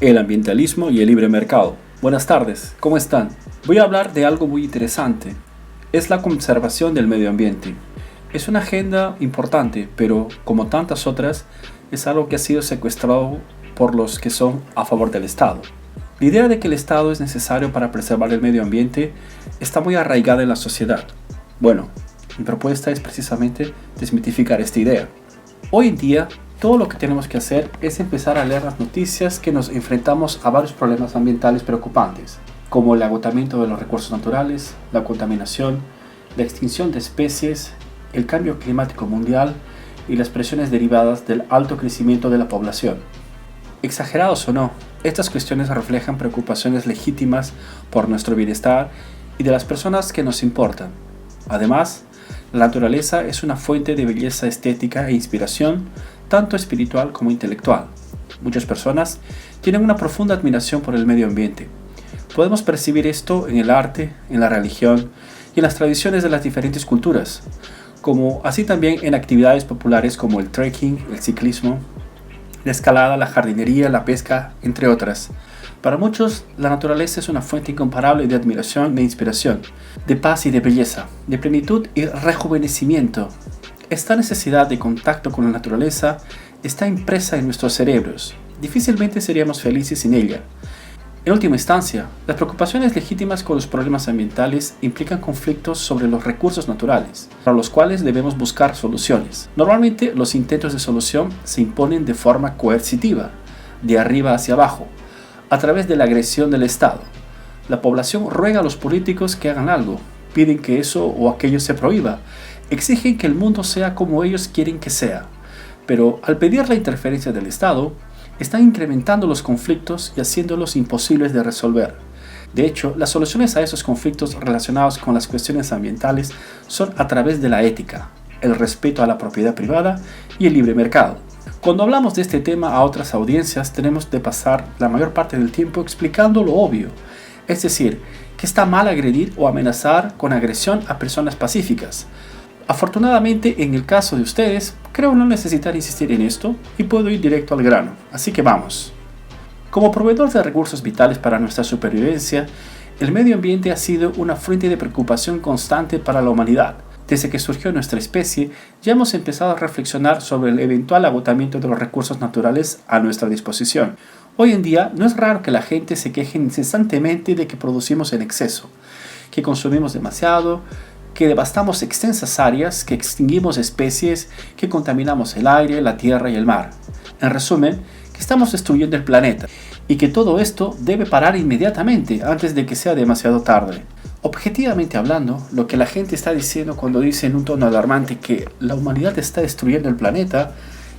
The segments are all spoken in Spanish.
el ambientalismo y el libre mercado. Buenas tardes, ¿cómo están? Voy a hablar de algo muy interesante. Es la conservación del medio ambiente. Es una agenda importante, pero como tantas otras, es algo que ha sido secuestrado por los que son a favor del Estado. La idea de que el Estado es necesario para preservar el medio ambiente está muy arraigada en la sociedad. Bueno, mi propuesta es precisamente desmitificar esta idea. Hoy en día, todo lo que tenemos que hacer es empezar a leer las noticias que nos enfrentamos a varios problemas ambientales preocupantes, como el agotamiento de los recursos naturales, la contaminación, la extinción de especies, el cambio climático mundial y las presiones derivadas del alto crecimiento de la población. Exagerados o no, estas cuestiones reflejan preocupaciones legítimas por nuestro bienestar y de las personas que nos importan. Además, la naturaleza es una fuente de belleza estética e inspiración, tanto espiritual como intelectual. Muchas personas tienen una profunda admiración por el medio ambiente. Podemos percibir esto en el arte, en la religión y en las tradiciones de las diferentes culturas, como así también en actividades populares como el trekking, el ciclismo, la escalada, la jardinería, la pesca, entre otras. Para muchos, la naturaleza es una fuente incomparable de admiración e inspiración, de paz y de belleza, de plenitud y rejuvenecimiento. Esta necesidad de contacto con la naturaleza está impresa en nuestros cerebros. Difícilmente seríamos felices sin ella. En última instancia, las preocupaciones legítimas con los problemas ambientales implican conflictos sobre los recursos naturales, para los cuales debemos buscar soluciones. Normalmente, los intentos de solución se imponen de forma coercitiva, de arriba hacia abajo, a través de la agresión del Estado. La población ruega a los políticos que hagan algo, piden que eso o aquello se prohíba, exigen que el mundo sea como ellos quieren que sea. Pero al pedir la interferencia del Estado, están incrementando los conflictos y haciéndolos imposibles de resolver. De hecho, las soluciones a esos conflictos relacionados con las cuestiones ambientales son a través de la ética, el respeto a la propiedad privada y el libre mercado. Cuando hablamos de este tema a otras audiencias, tenemos de pasar la mayor parte del tiempo explicando lo obvio, es decir, que está mal agredir o amenazar con agresión a personas pacíficas. Afortunadamente, en el caso de ustedes, creo no necesitar insistir en esto y puedo ir directo al grano, así que vamos. Como proveedor de recursos vitales para nuestra supervivencia, el medio ambiente ha sido una fuente de preocupación constante para la humanidad. Desde que surgió nuestra especie, ya hemos empezado a reflexionar sobre el eventual agotamiento de los recursos naturales a nuestra disposición. Hoy en día, no es raro que la gente se queje incesantemente de que producimos en exceso, que consumimos demasiado, que devastamos extensas áreas, que extinguimos especies, que contaminamos el aire, la tierra y el mar. En resumen, que estamos destruyendo el planeta y que todo esto debe parar inmediatamente antes de que sea demasiado tarde. Objetivamente hablando, lo que la gente está diciendo cuando dice en un tono alarmante que la humanidad está destruyendo el planeta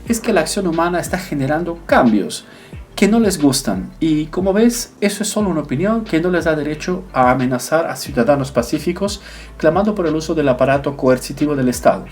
es que la acción humana está generando cambios que no les gustan y, como ves, eso es solo una opinión que no les da derecho a amenazar a ciudadanos pacíficos clamando por el uso del aparato coercitivo del Estado.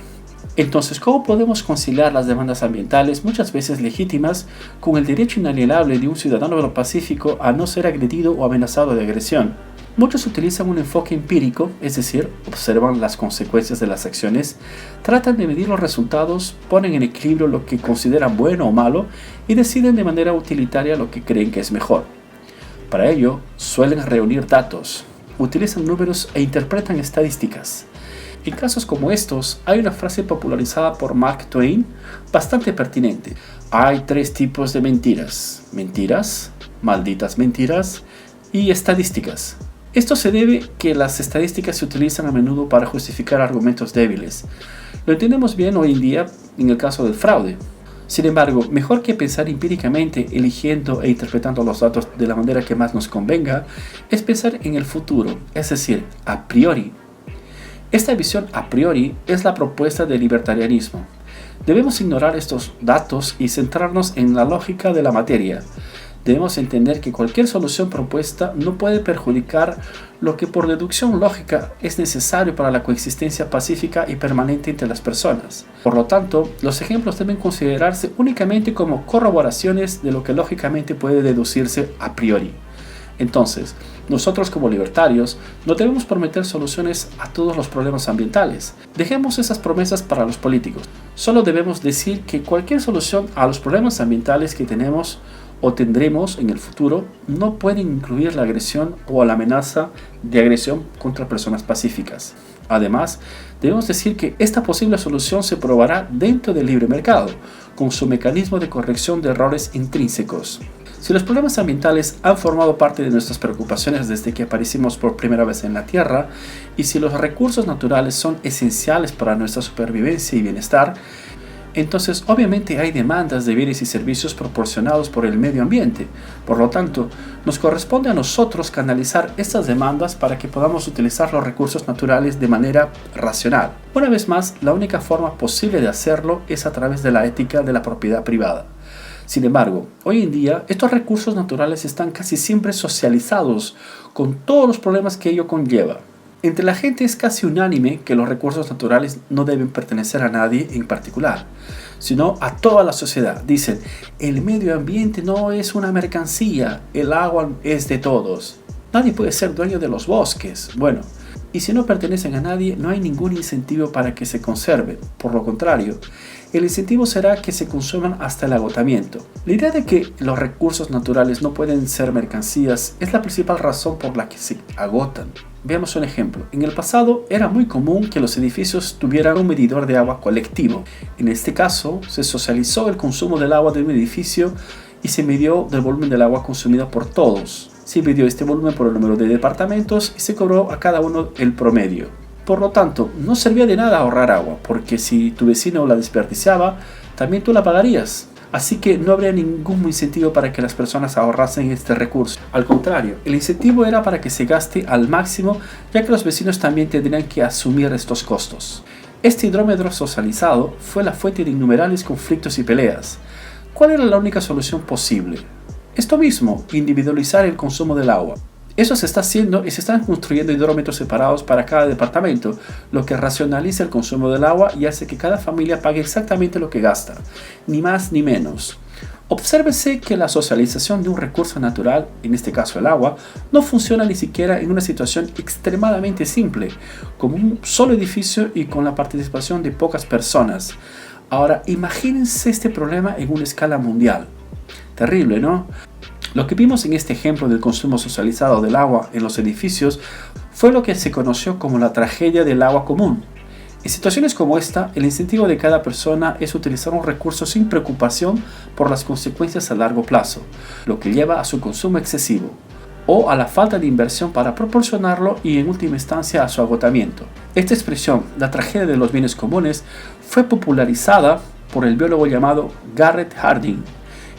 Entonces, ¿cómo podemos conciliar las demandas ambientales, muchas veces legítimas, con el derecho inalienable de un ciudadano pacífico a no ser agredido o amenazado de agresión? Muchos utilizan un enfoque empírico, es decir, observan las consecuencias de las acciones, tratan de medir los resultados, ponen en equilibrio lo que consideran bueno o malo y deciden de manera utilitaria lo que creen que es mejor. Para ello, suelen reunir datos, utilizan números e interpretan estadísticas. En casos como estos, hay una frase popularizada por Mark Twain bastante pertinente. Hay 3 tipos de mentiras: mentiras, malditas mentiras y estadísticas. Esto se debe a que las estadísticas se utilizan a menudo para justificar argumentos débiles. Lo entendemos bien hoy en día en el caso del fraude. Sin embargo, mejor que pensar empíricamente, eligiendo e interpretando los datos de la manera que más nos convenga, es pensar en el futuro, es decir, a priori. Esta visión a priori es la propuesta del libertarianismo. Debemos ignorar estos datos y centrarnos en la lógica de la materia. Debemos entender que cualquier solución propuesta no puede perjudicar lo que por deducción lógica es necesario para la coexistencia pacífica y permanente entre las personas. Por lo tanto, los ejemplos deben considerarse únicamente como corroboraciones de lo que lógicamente puede deducirse a priori. Entonces, nosotros como libertarios no debemos prometer soluciones a todos los problemas ambientales. Dejemos esas promesas para los políticos. Solo debemos decir que cualquier solución a los problemas ambientales que tenemos o tendremos en el futuro no pueden incluir la agresión o la amenaza de agresión contra personas pacíficas. Además, debemos decir que esta posible solución se probará dentro del libre mercado, con su mecanismo de corrección de errores intrínsecos. Si los problemas ambientales han formado parte de nuestras preocupaciones desde que aparecimos por primera vez en la Tierra, y si los recursos naturales son esenciales para nuestra supervivencia y bienestar, entonces obviamente hay demandas de bienes y servicios proporcionados por el medio ambiente. Por lo tanto, nos corresponde a nosotros canalizar estas demandas para que podamos utilizar los recursos naturales de manera racional. Una vez más, la única forma posible de hacerlo es a través de la ética de la propiedad privada. Sin embargo, hoy en día estos recursos naturales están casi siempre socializados con todos los problemas que ello conlleva. Entre la gente es casi unánime que los recursos naturales no deben pertenecer a nadie en particular, sino a toda la sociedad. Dicen, el medio ambiente no es una mercancía, el agua es de todos. Nadie puede ser dueño de los bosques. Bueno, y si no pertenecen a nadie, no hay ningún incentivo para que se conserven. Por lo contrario, el incentivo será que se consuman hasta el agotamiento. La idea de que los recursos naturales no pueden ser mercancías es la principal razón por la que se agotan. Veamos un ejemplo. En el pasado era muy común que los edificios tuvieran un medidor de agua colectivo. En este caso, se socializó el consumo del agua de un edificio y se midió el volumen del agua consumida por todos. Se midió este volumen por el número de departamentos y se cobró a cada uno el promedio. Por lo tanto, no servía de nada ahorrar agua, porque si tu vecino la desperdiciaba, también tú la pagarías. Así que no habría ningún incentivo para que las personas ahorrasen este recurso. Al contrario, el incentivo era para que se gaste al máximo, ya que los vecinos también tendrían que asumir estos costos. Este hidrómetro socializado fue la fuente de innumerables conflictos y peleas. ¿Cuál era la única solución posible? Esto mismo, individualizar el consumo del agua. Eso se está haciendo y se están construyendo hidrómetros separados para cada departamento, lo que racionaliza el consumo del agua y hace que cada familia pague exactamente lo que gasta, ni más ni menos. Obsérvese que la socialización de un recurso natural, en este caso el agua, no funciona ni siquiera en una situación extremadamente simple, como un solo edificio y con la participación de pocas personas. Ahora, imagínense este problema en una escala mundial. Terrible, ¿no? Lo que vimos en este ejemplo del consumo socializado del agua en los edificios fue lo que se conoció como la tragedia del agua común. En situaciones como esta, el incentivo de cada persona es utilizar un recurso sin preocupación por las consecuencias a largo plazo, lo que lleva a su consumo excesivo, o a la falta de inversión para proporcionarlo y en última instancia a su agotamiento. Esta expresión, la tragedia de los bienes comunes, fue popularizada por el biólogo llamado Garrett Hardin,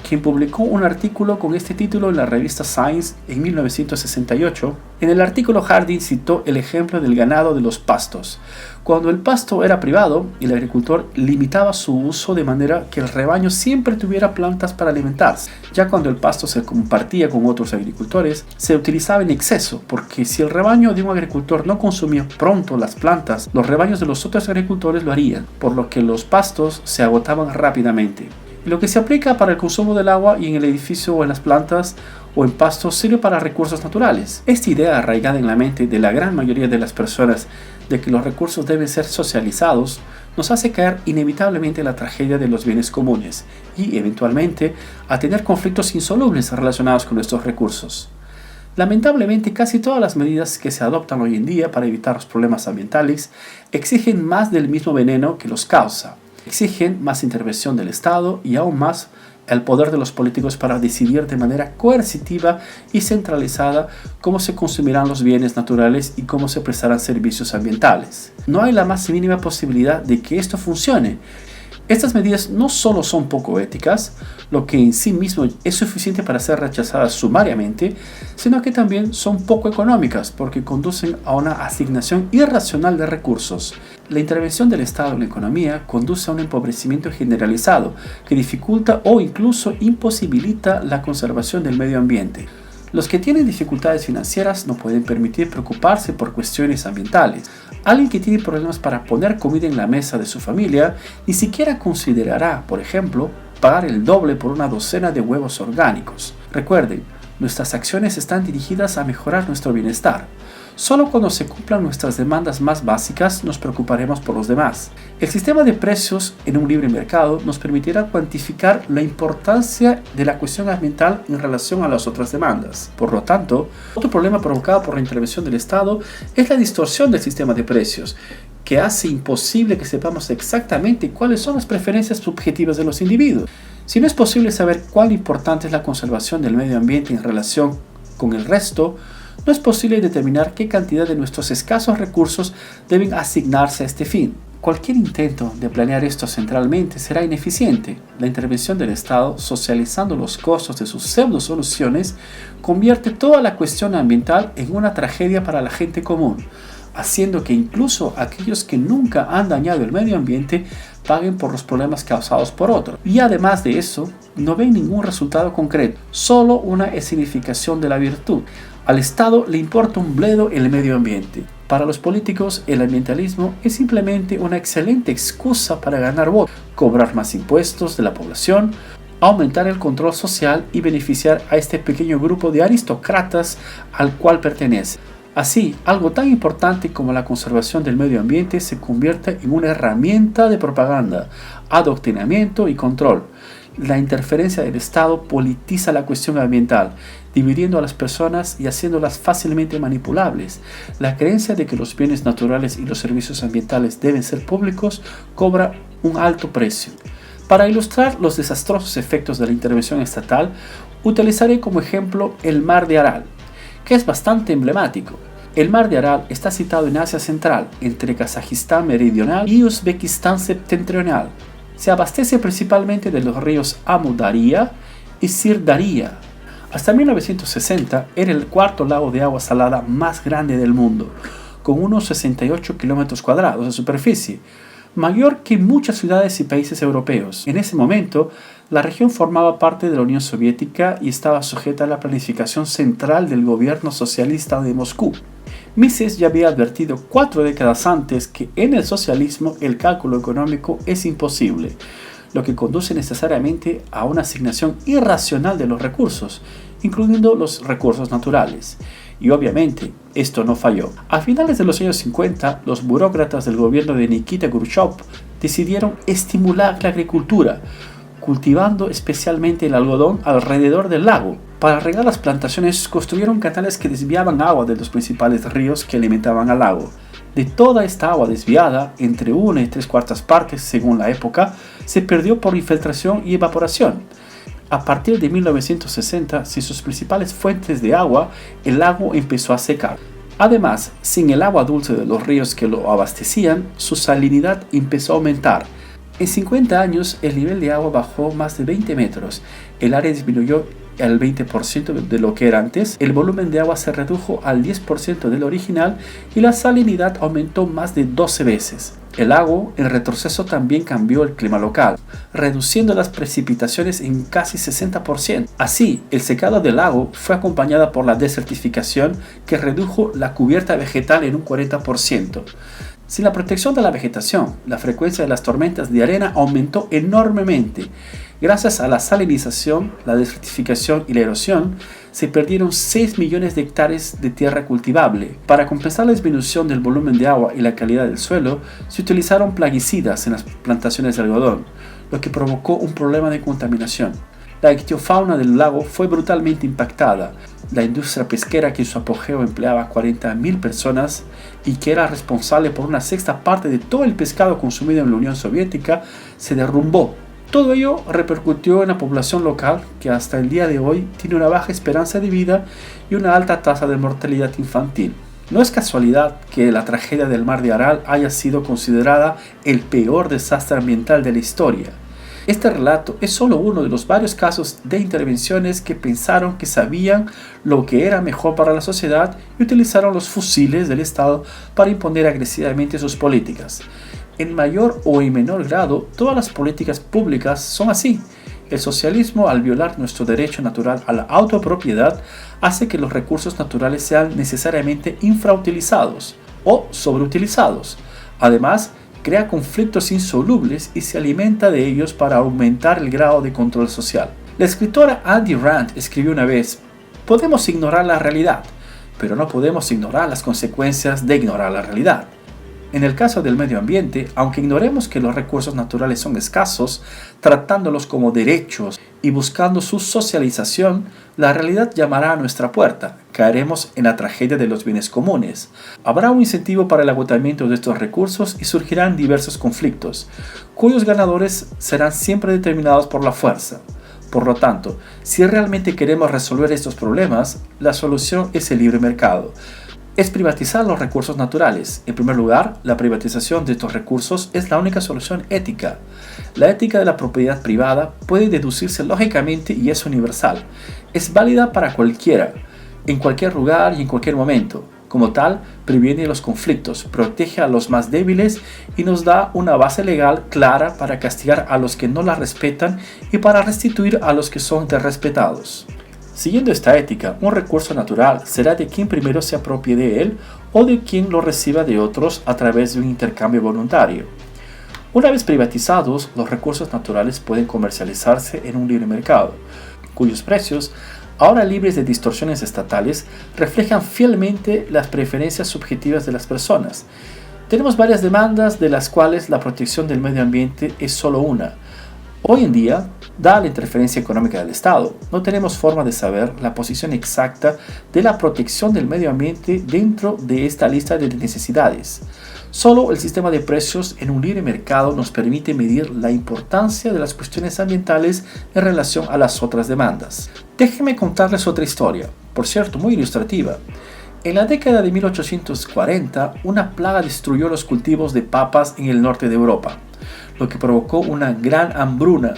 quien publicó un artículo con este título en la revista Science en 1968. En el artículo Hardin citó el ejemplo del ganado de los pastos. Cuando el pasto era privado, el agricultor limitaba su uso de manera que el rebaño siempre tuviera plantas para alimentarse. Ya cuando el pasto se compartía con otros agricultores, se utilizaba en exceso, porque si el rebaño de un agricultor no consumía pronto las plantas, los rebaños de los otros agricultores lo harían, por lo que los pastos se agotaban rápidamente. Lo que se aplica para el consumo del agua y en el edificio o en las plantas o en pastos sirve para recursos naturales. Esta idea arraigada en la mente de la gran mayoría de las personas de que los recursos deben ser socializados nos hace caer inevitablemente en la tragedia de los bienes comunes y eventualmente a tener conflictos insolubles relacionados con estos recursos. Lamentablemente, casi todas las medidas que se adoptan hoy en día para evitar los problemas ambientales exigen más del mismo veneno que los causa. Exigen más intervención del Estado y aún más el poder de los políticos para decidir de manera coercitiva y centralizada cómo se consumirán los bienes naturales y cómo se prestarán servicios ambientales. No hay la más mínima posibilidad de que esto funcione. Estas medidas no solo son poco éticas, lo que en sí mismo es suficiente para ser rechazadas sumariamente, sino que también son poco económicas porque conducen a una asignación irracional de recursos. La intervención del Estado en la economía conduce a un empobrecimiento generalizado que dificulta o incluso imposibilita la conservación del medio ambiente. Los que tienen dificultades financieras no pueden permitir preocuparse por cuestiones ambientales. Alguien que tiene problemas para poner comida en la mesa de su familia ni siquiera considerará, por ejemplo, pagar el doble por una docena de huevos orgánicos. Recuerden, Nuestras acciones están dirigidas a mejorar nuestro bienestar. Solo cuando se cumplan nuestras demandas más básicas nos preocuparemos por los demás. El sistema de precios en un libre mercado nos permitirá cuantificar la importancia de la cuestión ambiental en relación a las otras demandas. Por lo tanto, otro problema provocado por la intervención del Estado es la distorsión del sistema de precios, que hace imposible que sepamos exactamente cuáles son las preferencias subjetivas de los individuos. Si no es posible saber cuán importante es la conservación del medio ambiente en relación con el resto, no es posible determinar qué cantidad de nuestros escasos recursos deben asignarse a este fin. Cualquier intento de planear esto centralmente será ineficiente. La intervención del Estado, socializando los costos de sus pseudo soluciones, convierte toda la cuestión ambiental en una tragedia para la gente común, haciendo que incluso aquellos que nunca han dañado el medio ambiente paguen por los problemas causados por otros. Y además de eso, no ven ningún resultado concreto, solo una escenificación de la virtud. Al Estado le importa un bledo el medio ambiente. Para los políticos, el ambientalismo es simplemente una excelente excusa para ganar votos, cobrar más impuestos de la población, aumentar el control social y beneficiar a este pequeño grupo de aristócratas al cual pertenece. Así, algo tan importante como la conservación del medio ambiente se convierte en una herramienta de propaganda, adoctrinamiento y control. La interferencia del Estado politiza la cuestión ambiental, dividiendo a las personas y haciéndolas fácilmente manipulables. La creencia de que los bienes naturales y los servicios ambientales deben ser públicos cobra un alto precio. Para ilustrar los desastrosos efectos de la intervención estatal, utilizaré como ejemplo el Mar de Aral, que es bastante emblemático. El Mar de Aral está situado en Asia Central, entre Kazajistán meridional y Uzbekistán septentrional. Se abastece principalmente de los ríos Amu Daria y Sirdaria. Hasta 1960 era el cuarto lago de agua salada más grande del mundo, con unos 68 kilómetros cuadrados de superficie, mayor que muchas ciudades y países europeos. En ese momento, la región formaba parte de la Unión Soviética y estaba sujeta a la planificación central del gobierno socialista de Moscú. Mises ya había advertido 4 décadas antes que en el socialismo el cálculo económico es imposible, lo que conduce necesariamente a una asignación irracional de los recursos, incluyendo los recursos naturales. Y obviamente, esto no falló. A finales de los años 50, los burócratas del gobierno de Nikita Khrushchev decidieron estimular la agricultura, cultivando especialmente el algodón alrededor del lago. Para regar las plantaciones, construyeron canales que desviaban agua de los principales ríos que alimentaban al lago. De toda esta agua desviada, entre 1 y 3/4 partes según la época, se perdió por infiltración y evaporación. A partir de 1960, sin sus principales fuentes de agua, el lago empezó a secar. Además, sin el agua dulce de los ríos que lo abastecían, su salinidad empezó a aumentar. En 50 años, el nivel de agua bajó más de 20 metros, el área disminuyó al 20% de lo que era antes, el volumen de agua se redujo al 10% del original y la salinidad aumentó más de 12 veces. El lago, en retroceso, también cambió el clima local, reduciendo las precipitaciones en casi 60%. Así, el secado del lago fue acompañada por la desertificación que redujo la cubierta vegetal en un 40%. Sin la protección de la vegetación, la frecuencia de las tormentas de arena aumentó enormemente. Gracias a la salinización, la desertificación y la erosión, se perdieron 6 millones de hectáreas de tierra cultivable. Para compensar la disminución del volumen de agua y la calidad del suelo, se utilizaron plaguicidas en las plantaciones de algodón, lo que provocó un problema de contaminación. La ictiofauna del lago fue brutalmente impactada. La industria pesquera, que en su apogeo empleaba a 40.000 personas y que era responsable por una sexta parte de todo el pescado consumido en la Unión Soviética, se derrumbó. Todo ello repercutió en la población local, que hasta el día de hoy tiene una baja esperanza de vida y una alta tasa de mortalidad infantil. No es casualidad que la tragedia del Mar de Aral haya sido considerada el peor desastre ambiental de la historia. Este relato es solo uno de los varios casos de intervenciones que pensaron que sabían lo que era mejor para la sociedad y utilizaron los fusiles del Estado para imponer agresivamente sus políticas. En mayor o en menor grado, todas las políticas públicas son así. El socialismo, al violar nuestro derecho natural a la autopropiedad, hace que los recursos naturales sean necesariamente infrautilizados o sobreutilizados. Además, crea conflictos insolubles y se alimenta de ellos para aumentar el grado de control social. La escritora Andy Rand escribió una vez: Podemos ignorar la realidad, pero no podemos ignorar las consecuencias de ignorar la realidad. En el caso del medio ambiente, aunque ignoremos que los recursos naturales son escasos, tratándolos como derechos y buscando su socialización, la realidad llamará a nuestra puerta. Caeremos en la tragedia de los bienes comunes. Habrá un incentivo para el agotamiento de estos recursos y surgirán diversos conflictos, cuyos ganadores serán siempre determinados por la fuerza. Por lo tanto, si realmente queremos resolver estos problemas, la solución es el libre mercado. Es privatizar los recursos naturales. En primer lugar, la privatización de estos recursos es la única solución ética. La ética de la propiedad privada puede deducirse lógicamente y es universal. Es válida para cualquiera, en cualquier lugar y en cualquier momento. Como tal, previene los conflictos, protege a los más débiles y nos da una base legal clara para castigar a los que no la respetan y para restituir a los que son desrespetados. Siguiendo esta ética, un recurso natural será de quien primero se apropie de él o de quien lo reciba de otros a través de un intercambio voluntario. Una vez privatizados, los recursos naturales pueden comercializarse en un libre mercado, cuyos precios, ahora libres de distorsiones estatales, reflejan fielmente las preferencias subjetivas de las personas. Tenemos varias demandas de las cuales la protección del medio ambiente es solo una. Hoy en día, dada la interferencia económica del Estado, no tenemos forma de saber la posición exacta de la protección del medio ambiente dentro de esta lista de necesidades. Solo el sistema de precios en un libre mercado nos permite medir la importancia de las cuestiones ambientales en relación a las otras demandas. Déjenme contarles otra historia, por cierto muy ilustrativa. En la década de 1840, una plaga destruyó los cultivos de papas en el norte de Europa, lo que provocó una gran hambruna.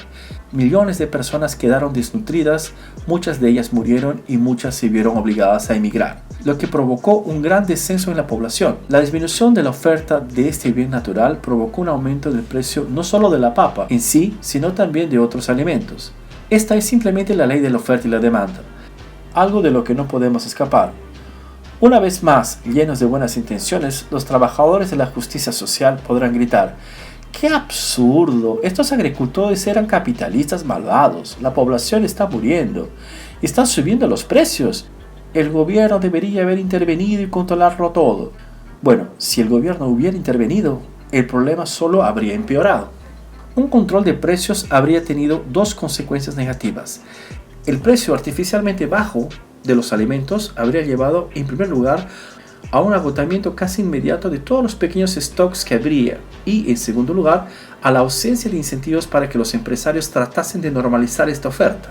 Millones de personas quedaron desnutridas, muchas de ellas murieron y muchas se vieron obligadas a emigrar, lo que provocó un gran descenso en la población. La disminución de la oferta de este bien natural provocó un aumento del precio no solo de la papa en sí, sino también de otros alimentos. Esta es simplemente la ley de la oferta y la demanda, algo de lo que no podemos escapar. Una vez más, llenos de buenas intenciones, los trabajadores de la justicia social podrán gritar: ¡qué absurdo! Estos agricultores eran capitalistas malvados, la población está muriendo, están subiendo los precios. El gobierno debería haber intervenido y controlarlo todo. Bueno, si el gobierno hubiera intervenido, el problema solo habría empeorado. Un control de precios habría tenido dos consecuencias negativas. El precio artificialmente bajo de los alimentos habría llevado, en primer lugar, a un agotamiento casi inmediato de todos los pequeños stocks que habría y, en segundo lugar, a la ausencia de incentivos para que los empresarios tratasen de normalizar esta oferta.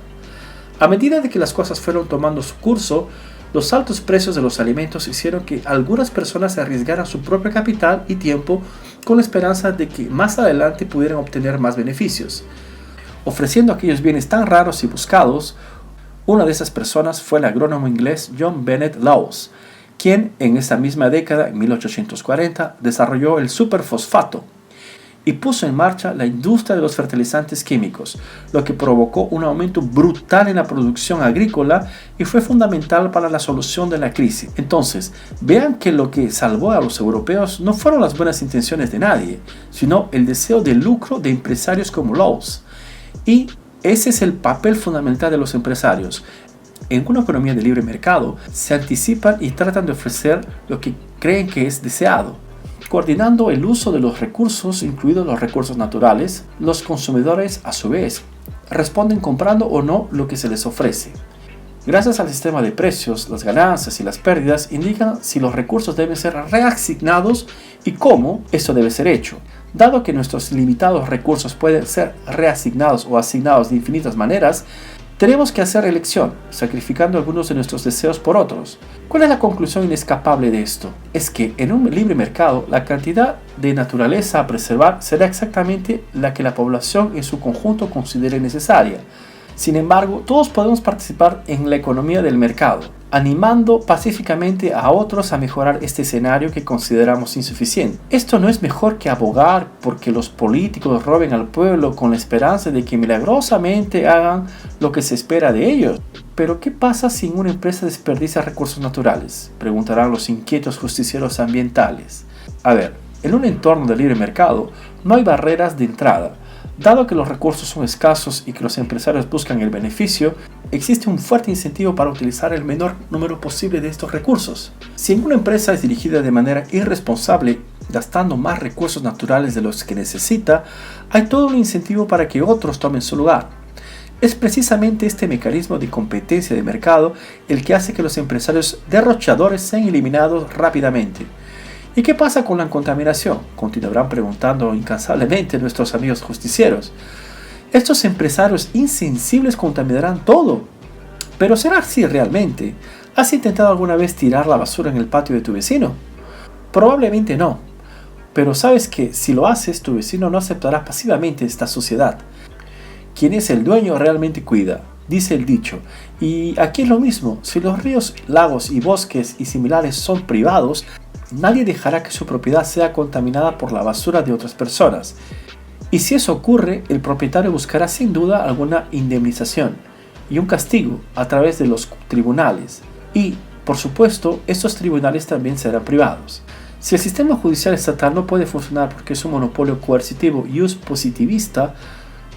A medida de que las cosas fueron tomando su curso, los altos precios de los alimentos hicieron que algunas personas arriesgaran su propio capital y tiempo con la esperanza de que más adelante pudieran obtener más beneficios, ofreciendo aquellos bienes tan raros y buscados. Una de esas personas fue el agrónomo inglés John Bennett Lawes, quien en esta misma década, en 1840, desarrolló el superfosfato y puso en marcha la industria de los fertilizantes químicos, lo que provocó un aumento brutal en la producción agrícola y fue fundamental para la solución de la crisis. Entonces, vean que lo que salvó a los europeos no fueron las buenas intenciones de nadie, sino el deseo de lucro de empresarios como Lawes. Y ese es el papel fundamental de los empresarios. En una economía de libre mercado, se anticipan y tratan de ofrecer lo que creen que es deseado. Coordinando el uso de los recursos, incluidos los recursos naturales, los consumidores, a su vez, responden comprando o no lo que se les ofrece. Gracias al sistema de precios, las ganancias y las pérdidas indican si los recursos deben ser reasignados y cómo esto debe ser hecho. Dado que nuestros limitados recursos pueden ser reasignados o asignados de infinitas maneras, tenemos que hacer elección, sacrificando algunos de nuestros deseos por otros. ¿Cuál es la conclusión inescapable de esto? Es que en un libre mercado, la cantidad de naturaleza a preservar será exactamente la que la población en su conjunto considere necesaria. Sin embargo, todos podemos participar en la economía del mercado, animando pacíficamente a otros a mejorar este escenario que consideramos insuficiente. Esto no es mejor que abogar porque los políticos roben al pueblo con la esperanza de que milagrosamente hagan lo que se espera de ellos. Pero ¿qué pasa si una empresa desperdicia recursos naturales?, preguntarán los inquietos justicieros ambientales. A ver, en un entorno de libre mercado no hay barreras de entrada. Dado que los recursos son escasos y que los empresarios buscan el beneficio, existe un fuerte incentivo para utilizar el menor número posible de estos recursos. Si una empresa es dirigida de manera irresponsable, gastando más recursos naturales de los que necesita, hay todo un incentivo para que otros tomen su lugar. Es precisamente este mecanismo de competencia de mercado el que hace que los empresarios derrochadores sean eliminados rápidamente. ¿Y qué pasa con la contaminación?, continuarán preguntando incansablemente nuestros amigos justicieros. Estos empresarios insensibles contaminarán todo. ¿Pero será así realmente? ¿Has intentado alguna vez tirar la basura en el patio de tu vecino? Probablemente no. Pero sabes que si lo haces, tu vecino no aceptará pasivamente esta suciedad. Quien es el dueño realmente cuida, dice el dicho. Y aquí es lo mismo. Si los ríos, lagos y bosques y similares son privados, nadie dejará que su propiedad sea contaminada por la basura de otras personas. Y si eso ocurre, el propietario buscará sin duda alguna indemnización y un castigo a través de los tribunales. Y, por supuesto, estos tribunales también serán privados. Si el sistema judicial estatal no puede funcionar porque es un monopolio coercitivo y positivista,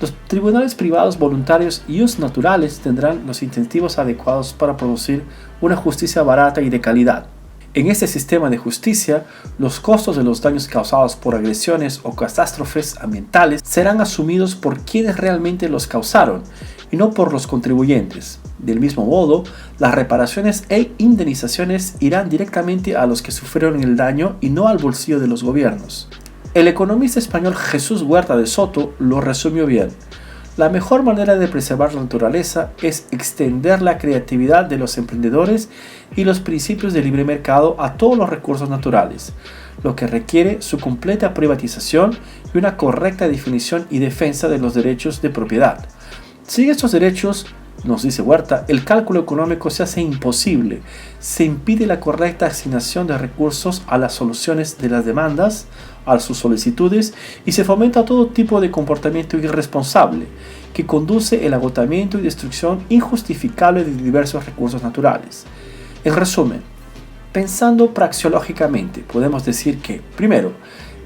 los tribunales privados voluntarios y naturales tendrán los incentivos adecuados para producir una justicia barata y de calidad. En este sistema de justicia, los costos de los daños causados por agresiones o catástrofes ambientales serán asumidos por quienes realmente los causaron y no por los contribuyentes. Del mismo modo, las reparaciones e indemnizaciones irán directamente a los que sufrieron el daño y no al bolsillo de los gobiernos. El economista español Jesús Huerta de Soto lo resumió bien. La mejor manera de preservar la naturaleza es extender la creatividad de los emprendedores y los principios de libre mercado a todos los recursos naturales, lo que requiere su completa privatización y una correcta definición y defensa de los derechos de propiedad. Sin estos derechos, nos dice Huerta, el cálculo económico se hace imposible, se impide la correcta asignación de recursos a las soluciones de las demandas, a sus solicitudes y se fomenta todo tipo de comportamiento irresponsable que conduce el agotamiento y destrucción injustificable de diversos recursos naturales. En resumen, pensando praxeológicamente, podemos decir que, primero,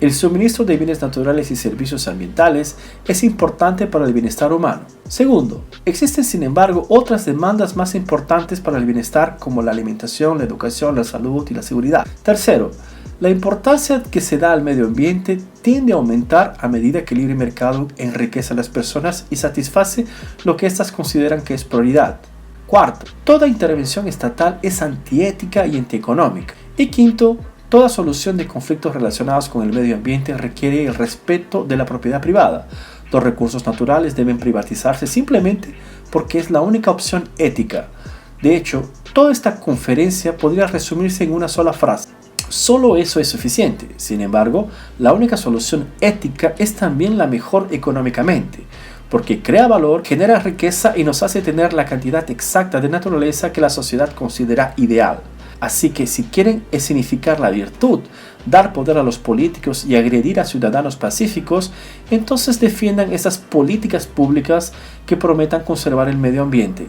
el suministro de bienes naturales y servicios ambientales es importante para el bienestar humano. Segundo, existen sin embargo otras demandas más importantes para el bienestar como la alimentación, la educación, la salud y la seguridad. Tercero, la importancia que se da al medio ambiente tiende a aumentar a medida que el libre mercado enriquece a las personas y satisface lo que éstas consideran que es prioridad. Cuarto, toda intervención estatal es antiética y antieconómica. Y quinto, toda solución de conflictos relacionados con el medio ambiente requiere el respeto de la propiedad privada. Los recursos naturales deben privatizarse simplemente porque es la única opción ética. De hecho, toda esta conferencia podría resumirse en una sola frase. Solo eso es suficiente. Sin embargo, la única solución ética es también la mejor económicamente, porque crea valor, genera riqueza y nos hace tener la cantidad exacta de naturaleza que la sociedad considera ideal. Así que si quieren escenificar la virtud, dar poder a los políticos y agredir a ciudadanos pacíficos, entonces defiendan esas políticas públicas que prometan conservar el medio ambiente.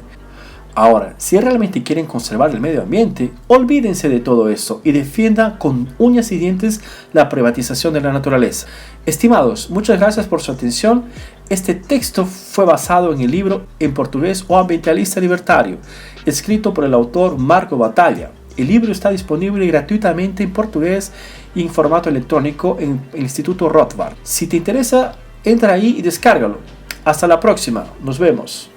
Ahora, si realmente quieren conservar el medio ambiente, olvídense de todo eso y defiendan con uñas y dientes la privatización de la naturaleza. Estimados, muchas gracias por su atención. Este texto fue basado en el libro En portugués o Ambientalista Libertario, escrito por el autor Marco Batalla. El libro está disponible gratuitamente en portugués y en formato electrónico en el Instituto Rothbard. Si te interesa, entra ahí y descárgalo. Hasta la próxima. Nos vemos.